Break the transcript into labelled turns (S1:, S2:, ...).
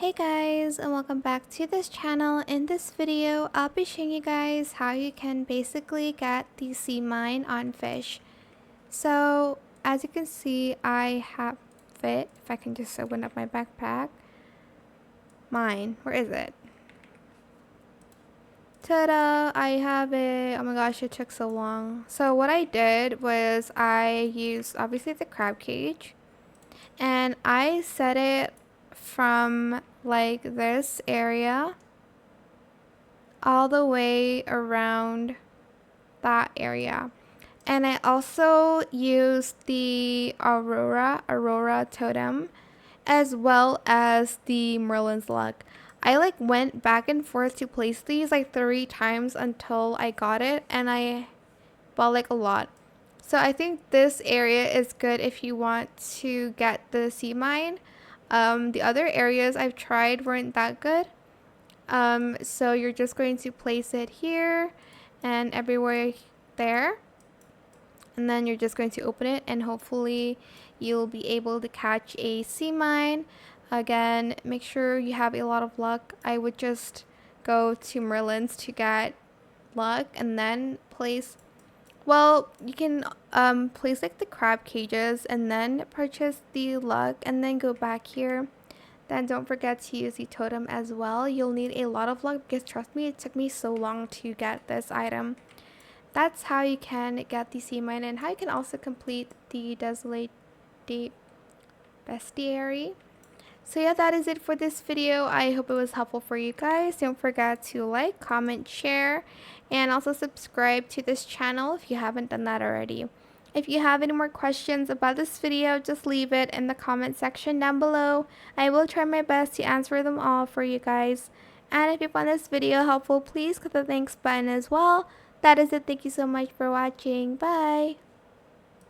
S1: Hey guys, and welcome back to this channel. In this video, I'll be showing you guys how you can basically get the sea mine on Fish. So, as you can see, I have it. If I can just open up my backpack. Mine, where is it? Ta-da! I have it. Oh my gosh, it took so long. So what I did was I used obviously the crab cage, and I set it from like this area all the way around that area. And I also used the Aurora totem, as well as the Merlin's luck. I like went back and forth to place these like 3 times until I got it, and I bought like a lot. So I think this area is good if you want to get the sea mine. The other areas I've tried weren't that good. So you're just going to place it here and everywhere there. And then you're just going to open it, and hopefully you'll be able to catch a sea mine. Again, make sure you have a lot of luck. I would just go to Merlin's to get luck and then place. Well, you can place like the crab cages and then purchase the luck and then go back here. Then don't forget to use the totem as well. You'll need a lot of luck because trust me, it took me so long to get this item. That's how you can get the sea mine, and how you can also complete the desolate deep bestiary. So yeah, that is it for this video. I hope it was helpful for you guys. Don't forget to like, comment, share, and also subscribe to this channel if you haven't done that already. If you have any more questions about this video, just leave it in the comment section down below. I will try my best to answer them all for you guys. And if you found this video helpful, please click the thanks button as well. That is it. Thank you so much for watching. Bye!